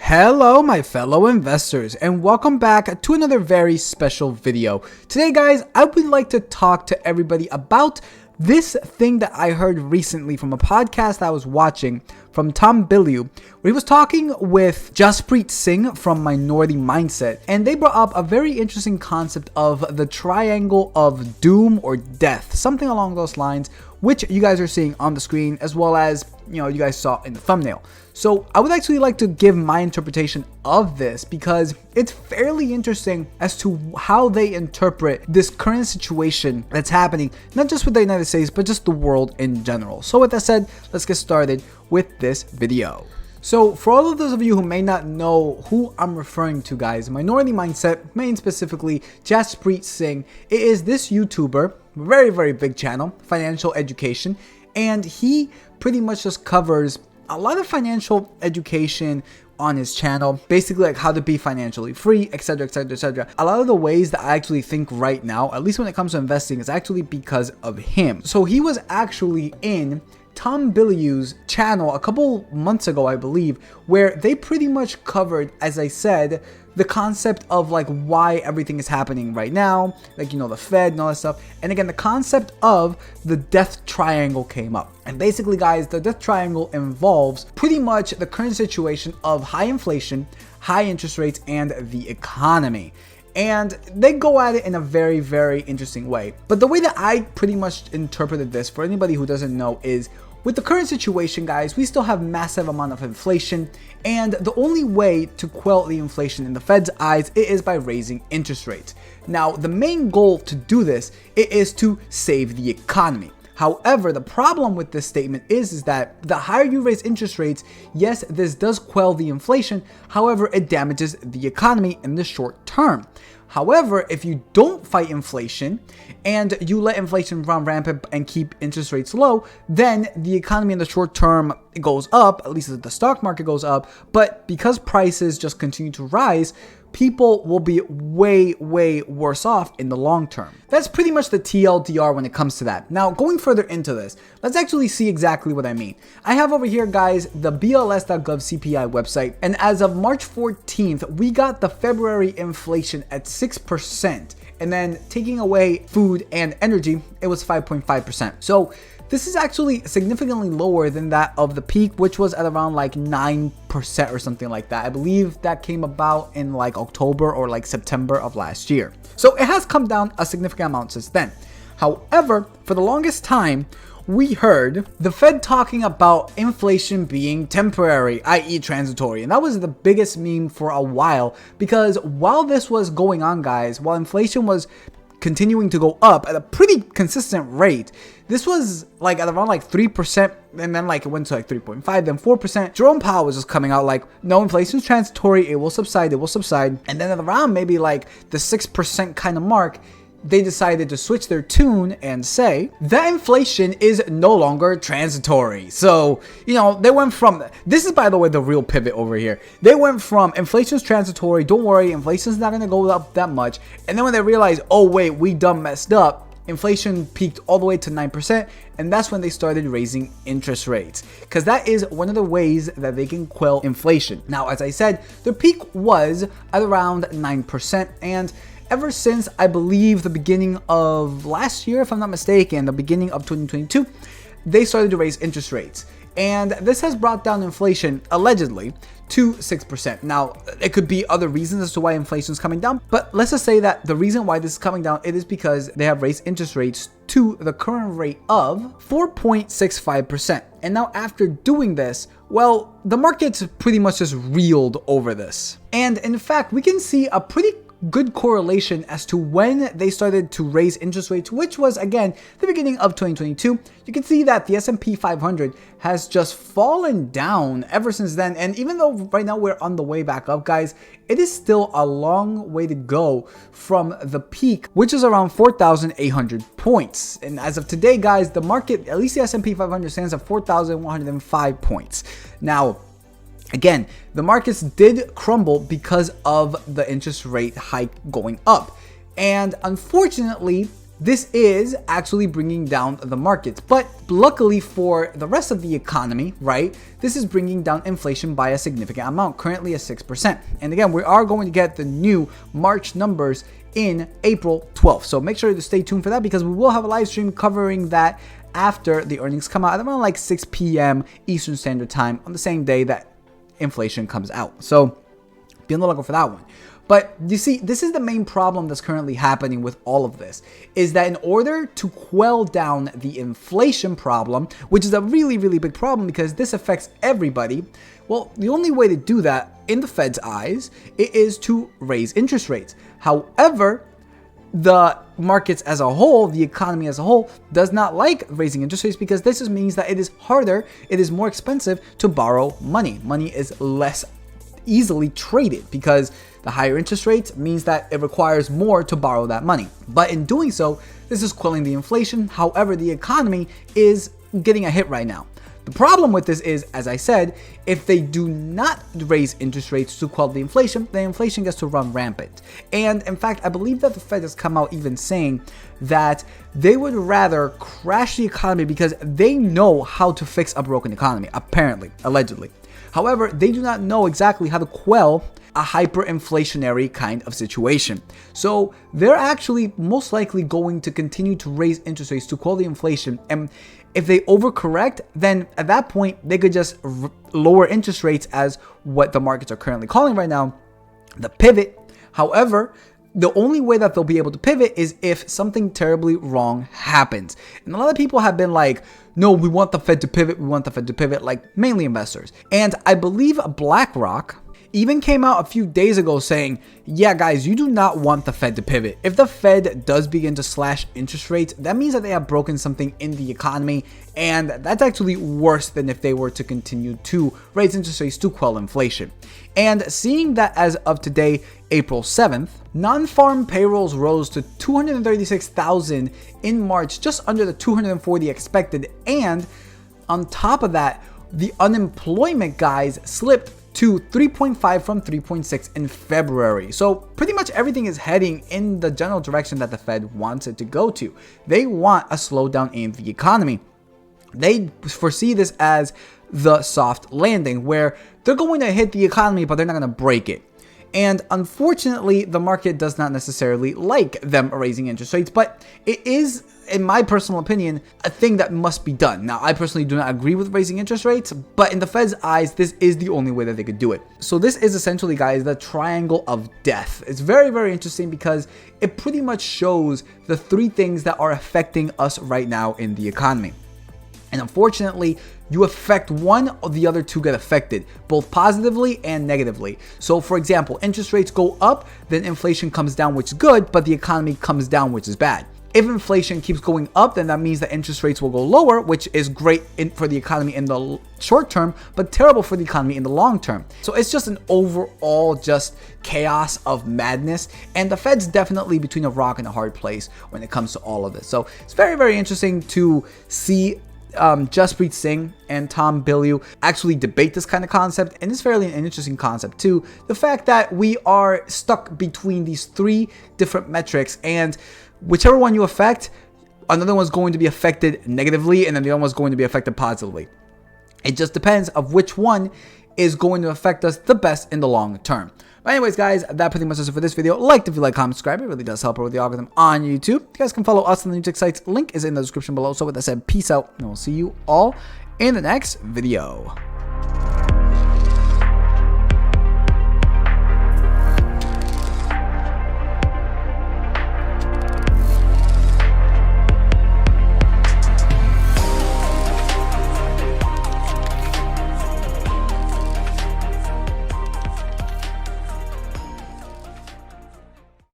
Hello my fellow investors and welcome back to another very special video. Today guys, I would like to talk to everybody about this thing that I heard recently from a podcast I was watching from Tom Bilyeu, where he was talking with Jaspreet Singh from Minority Mindset, and they brought up a very interesting concept of the triangle of doom or death, something along those lines, which you guys are seeing on the screen as well as you guys saw in the thumbnail. So I would actually like to give my interpretation of this because it's fairly interesting as to how they interpret this current situation that's happening, not just with the United States, but just the world in general. So with that said, let's get started with this video. So for all of those of you who may not know who I'm referring to, guys, Minority Mindset, main specifically Jaspreet Singh, it is this YouTuber, very big channel, financial education, and he pretty much just covers a lot of financial education on his channel, basically like how to be financially free, etc. A lot of the ways that I actually think right now, at least when it comes to investing, is actually because of him. So he was actually in Tom Bilyeu's channel a couple months ago, I believe, where they pretty much covered, as I said, the concept of like why everything is happening right now, like the Fed and all that stuff. And again, the concept of the death triangle came up. And basically guys, the death triangle involves pretty much the current situation of high inflation, high interest rates, and the economy. And they go at it in a very interesting way. But the way that I pretty much interpreted this, for anybody who doesn't know, is with the current situation, guys, we still have massive amount of inflation, and the only way to quell the inflation in the Fed's eyes, it is by raising interest rates. Now, the main goal to do this, it is to save the economy. However, the problem with this statement is that the higher you raise interest rates, yes, this does quell the inflation. However, it damages the economy in the short term. However, if you don't fight inflation and you let inflation run rampant and keep interest rates low, then the economy in the short term goes up, at least the stock market goes up. But because prices just continue to rise, people will be way worse off in the long term. That's pretty much the TLDR when it comes to that. Now, going further into this, let's actually see exactly what I mean. I have over here, guys, the BLS.gov CPI website, and as of March 14th, we got the February inflation at 6%, and then taking away food and energy, it was 5.5%. So this is actually significantly lower than that of the peak, which was at around like 9% or something like that. I believe that came about in like October or like September of last year. So it has come down a significant amount since then. However, for the longest time, we heard the Fed talking about inflation being temporary, i.e. transitory. And that was the biggest meme for a while, because while this was going on, guys, while inflation was continuing to go up at a pretty consistent rate, this was like at around like 3%, and then like it went to like 3.5, then 4%. Jerome Powell was just coming out like, no, inflation's transitory, it will subside. And then at around maybe like the 6% kind of mark, they decided to switch their tune and say that inflation is no longer transitory. So, they went from, this is by the way the real pivot over here. They went from inflation's transitory, don't worry, inflation's not going to go up that much. And then when they realized, oh wait, we done messed up, inflation peaked all the way to 9%, and that's when they started raising interest rates, because that is one of the ways that they can quell inflation. Now, as I said, the peak was at around 9%, and ever since, I believe, the beginning of last year, if I'm not mistaken, the beginning of 2022, they started to raise interest rates. And this has brought down inflation, allegedly, to 6%. Now, it could be other reasons as to why inflation is coming down, but let's just say that the reason why this is coming down, it is because they have raised interest rates to the current rate of 4.65%. And now after doing this, well, the market's pretty much just reeled over this. And in fact, we can see a pretty good correlation as to when they started to raise interest rates, which was again the beginning of 2022. You can see that the S&P 500 has just fallen down ever since then, and even though right now we're on the way back up, guys, it is still a long way to go from the peak, which is around 4,800 points. And as of today, guys, the market, at least the S&P 500, stands at 4,105 points. Now, again, the markets did crumble because of the interest rate hike going up. And unfortunately, this is actually bringing down the markets. But luckily for the rest of the economy, right, this is bringing down inflation by a significant amount, currently at 6%. And again, we are going to get the new March numbers in April 12th. So make sure to stay tuned for that, because we will have a live stream covering that after the earnings come out at around like 6 p.m. Eastern Standard Time on the same day that inflation comes out. So be on the lookout for that one. But you see, this is the main problem that's currently happening with all of this, is that in order to quell down the inflation problem, which is a really, really big problem because this affects everybody, well, the only way to do that in the Fed's eyes is to raise interest rates. However, the markets as a whole, the economy as a whole, does not like raising interest rates, because this just means that it is harder, it is more expensive to borrow money. Money is less easily traded because the higher interest rates means that it requires more to borrow that money. But in doing so, this is quelling the inflation. However, the economy is getting a hit right now. The problem with this is, as I said, if they do not raise interest rates to quell the inflation gets to run rampant. And in fact, I believe that the Fed has come out even saying that they would rather crash the economy because they know how to fix a broken economy, apparently, allegedly. However, they do not know exactly how to quell a hyperinflationary kind of situation. So they're actually most likely going to continue to raise interest rates to quell the inflation. And if they overcorrect, then at that point, they could just lower interest rates as what the markets are currently calling right now the pivot. However, the only way that they'll be able to pivot is if something terribly wrong happens. And a lot of people have been like, no, we want the Fed to pivot, like mainly investors. And I believe BlackRock even came out a few days ago saying, yeah, guys, you do not want the Fed to pivot. If the Fed does begin to slash interest rates, that means that they have broken something in the economy. And that's actually worse than if they were to continue to raise interest rates to quell inflation. And seeing that as of today, April 7th, non-farm payrolls rose to 236,000 in March, just under the 240 expected. And on top of that, the unemployment, guys, slipped to 3.5 from 3.6 in February. So pretty much everything is heading in the general direction that the Fed wants it to go to. They want a slowdown in the economy. They foresee this as the soft landing, where they're going to hit the economy, but they're not going to break it. And unfortunately, the market does not necessarily like them raising interest rates, but it is, in my personal opinion, a thing that must be done. Now, I personally do not agree with raising interest rates, but in the Fed's eyes, this is the only way that they could do it. So this is essentially, guys, the triangle of death. It's very, very interesting because it pretty much shows the three things that are affecting us right now in the economy. And unfortunately, you affect one or the other two get affected, both positively and negatively. So for example, interest rates go up, then inflation comes down, which is good, but the economy comes down, which is bad. If inflation keeps going up, then that means that interest rates will go lower, which is great for the economy in the short term, but terrible for the economy in the long term. So it's just an overall just chaos of madness. And the Fed's definitely between a rock and a hard place when it comes to all of this. So it's very, very interesting to see Jaspreet Singh and Tom Bilyeu actually debate this kind of concept, and it's fairly an interesting concept too. The fact that we are stuck between these three different metrics, and whichever one you affect, another one's going to be affected negatively, and then the other one's going to be affected positively. It just depends of which one is going to affect us the best in the long term. But anyways, guys, that pretty much is it for this video. Like if you like, comment, subscribe. It really does help out with the algorithm on YouTube. You guys can follow us on the new tech sites. Link is in the description below. So with that said, peace out, and we'll see you all in the next video.